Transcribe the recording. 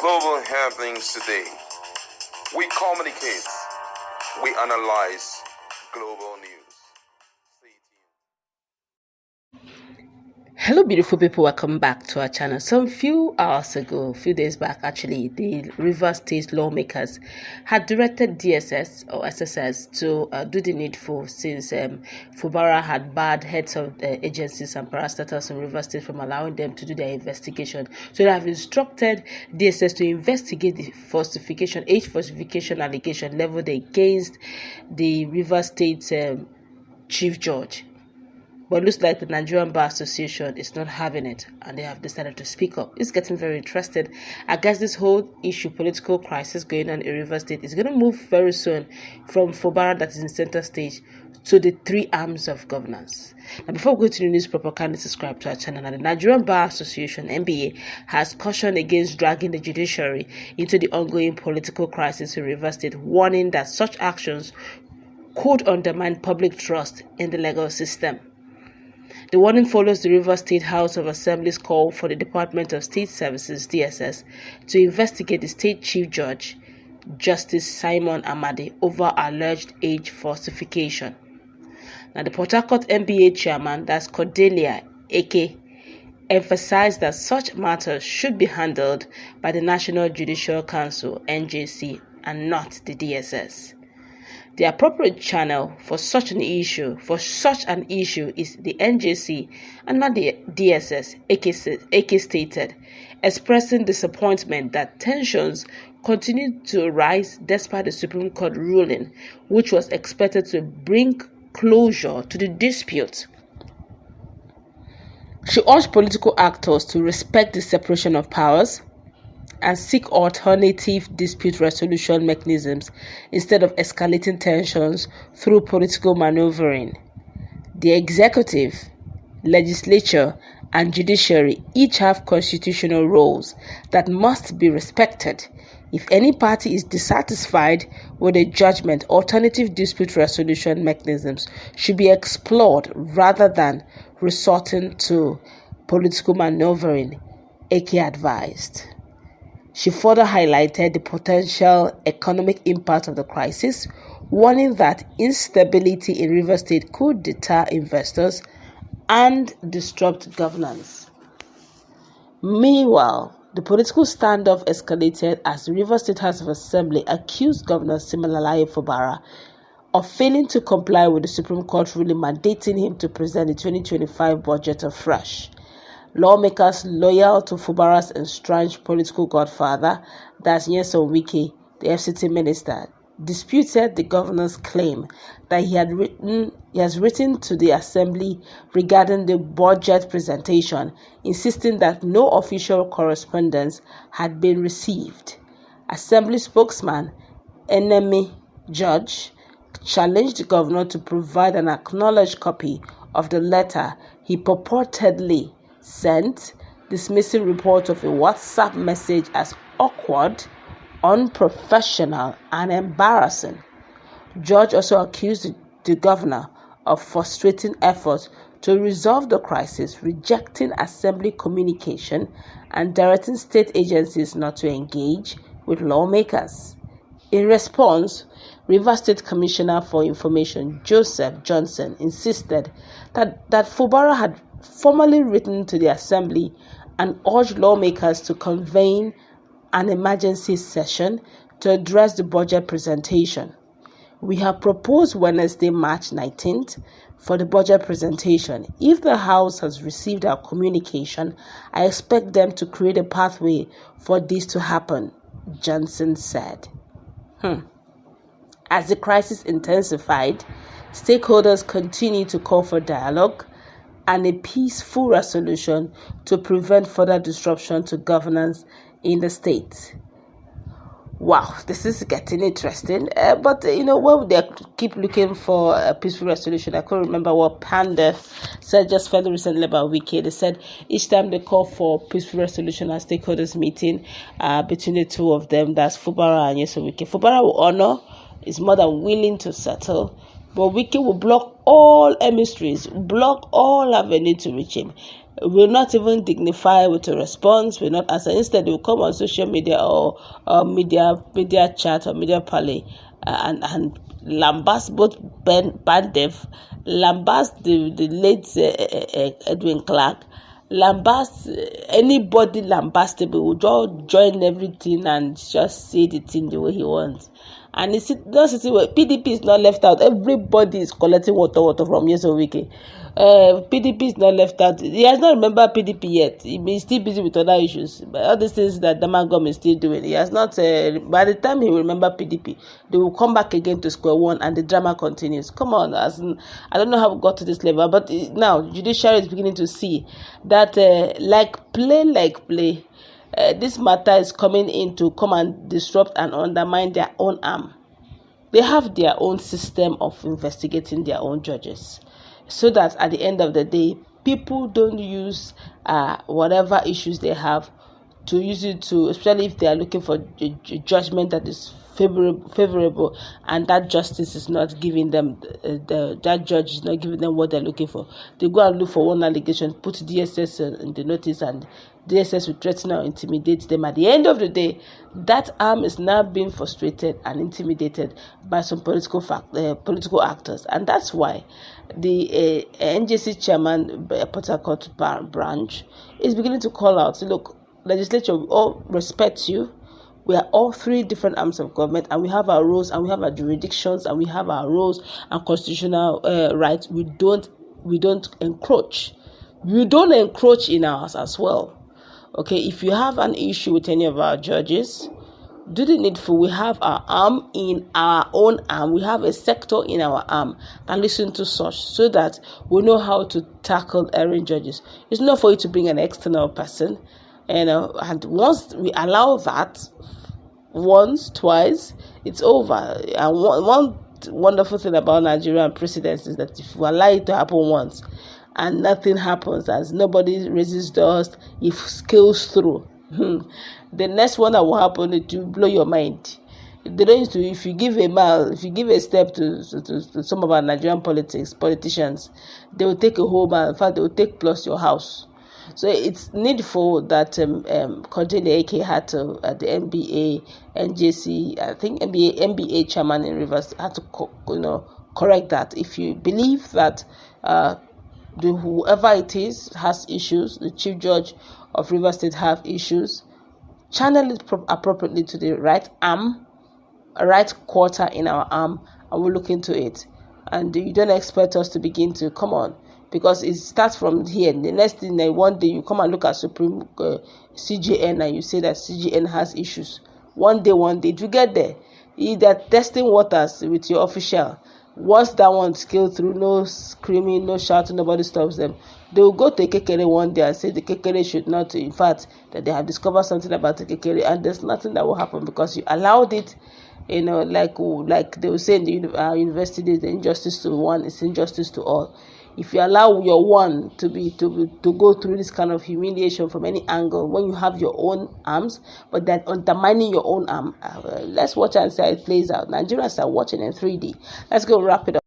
global happenings today. We communicate, we analyze global news. Hello beautiful people, welcome back to our channel. Some few days back actually, the Rivers State lawmakers had directed DSS or SSS to do the needful, since Fubara had barred heads of agencies and parastatals in Rivers State from allowing them to do their investigation. So they have instructed DSS to investigate the age falsification allegation leveled against the Rivers State Chief Judge. But it looks like the Nigerian Bar Association is not having it, and they have decided to speak up. It's getting very interested. I guess this whole political crisis going on in Rivers State is going to move very soon from Fubara, that is in center stage, to the three arms of governance. Now, before we go to the news proper, kindly subscribe to our channel. Now, the Nigerian Bar Association (NBA) has cautioned against dragging the judiciary into the ongoing political crisis in Rivers State, warning that such actions could undermine public trust in the legal system. The warning follows the Rivers State House of Assembly's call for the Department of State Services (DSS) to investigate the State Chief Judge, Justice Simon Amadi, over alleged age falsification. Now, the Port Harcourt NBA chairman, that's Cordelia Eke, emphasized that such matters should be handled by the National Judicial Council (NJC) and not the DSS. The appropriate channel for such an issue is the NJC and not the DSS, AK stated, expressing disappointment that tensions continue to rise despite the Supreme Court ruling, which was expected to bring closure to the dispute. She urged political actors to respect the separation of powers and seek alternative dispute resolution mechanisms instead of escalating tensions through political maneuvering. The executive, legislature, and judiciary each have constitutional roles that must be respected. If any party is dissatisfied with a judgment, alternative dispute resolution mechanisms should be explored rather than resorting to political maneuvering, Eke advised. She further highlighted the potential economic impact of the crisis, warning that instability in Rivers State could deter investors and disrupt governance. Meanwhile, the political standoff escalated as the Rivers State House of Assembly accused Governor Siminalayi Fubara of failing to comply with the Supreme Court ruling mandating him to present the 2025 budget afresh. Lawmakers loyal to Fubara's estranged political godfather, that's Nyesom Wike, the FCT minister, disputed the governor's claim that he has written to the assembly regarding the budget presentation, insisting that no official correspondence had been received. Assembly spokesman Enemy Judge challenged the governor to provide an acknowledged copy of the letter he purportedly sent, dismissing reports of a WhatsApp message as awkward, unprofessional, and embarrassing. Judge also accused the governor of frustrating efforts to resolve the crisis, rejecting assembly communication, and directing state agencies not to engage with lawmakers. In response, Rivers State Commissioner for Information Joseph Johnson insisted that Fubara had formally written to the assembly and urged lawmakers to convene an emergency session to address the budget presentation. We have proposed Wednesday, March 19th for the budget presentation. If the House has received our communication, I expect them to create a pathway for this to happen, Johnson said. As the crisis intensified, stakeholders continue to call for dialogue and a peaceful resolution to prevent further disruption to governance in the state. Wow, this is getting interesting. But when they keep looking for a peaceful resolution, I couldn't remember what Pandef said just fairly recently about Wiki. They said each time they call for peaceful resolution and stakeholders meeting between the two of them, that's Fubara and Nyesom Wike. Fubara will honor, is more than willing to settle, but Wiki will block all emissaries, block all avenues to reach him. will not even dignify with a response, will not answer. Instead, they will come on social media or media chat or media parley and lambast both Bandev, lambast the late Edwin Clark, lambast anybody lambastable will just join everything and just say the thing the way he wants. And it's not sitting where PDP is not left out. Everybody is collecting water from Yeso Wike. PDP is not left out. He has not remembered PDP yet. He's still busy with other issues. But all these things that Damagom is still doing, he has not. By the time he will remember PDP, they will come back again to square one, and the drama continues. Come on, I don't know how we got to this level, but now judiciary is beginning to see that like play. This matter is coming in to come and disrupt and undermine their own arm. They have their own system of investigating their own judges, so that at the end of the day, people don't use whatever issues they have to use it to, especially if they are looking for a judgment that is favorable, and that justice is not giving them that judge is not giving them what they're looking for. They go and look for one allegation, put DSS in the notice, and DSS will threaten or intimidate them. At the end of the day, that arm is now being frustrated and intimidated by some political actors, and that's why the NJC chairman, Port Harcourt branch, is beginning to call out. So look, legislature, we all respect you. We are all three different arms of government, and we have our roles, and we have our jurisdictions, and we have our roles and constitutional rights. We don't encroach. We don't encroach in ours as well. Okay, if you have an issue with any of our judges, do the needful. We have our arm in our own arm. We have a sector in our arm, and listen to such, so that we know how to tackle erring judges. It's not for you to bring an external person. And once we allow that, twice, it's over. And one wonderful thing about Nigerian precedents is that if you allow it to happen once and nothing happens, as nobody raises dust, it scales through. The next one that will happen is to blow your mind. If you give a step to some of our Nigerian politicians, they will take a whole mile. In fact, they will take plus your house. So it's needful that Kodjele AK had to, at the NBA, NJC, I think NBA chairman in Rivers had to correct that. If you believe that whoever it is has issues, the chief judge of Rivers State have issues, channel it appropriately to the right arm, right quarter in our arm, and we'll look into it. And you don't expect us to begin to come on, because it starts from here. The next thing, one day you come and look at Supreme CJN and you say that CJN has issues. One day, you get there. Either testing waters with your official. Once that one scale through, no screaming, no shouting, nobody stops them. They will go to Kekere one day and say the Kekere should not, in fact, that they have discovered something about the Kekere, and there's nothing that will happen because you allowed it. Like they will say in the university days, the injustice to one is injustice to all. If you allow your one to go through this kind of humiliation from any angle, when you have your own arms, but then undermining your own arm, let's watch and see how it plays out. Nigerians are watching in 3D. Let's go wrap it up.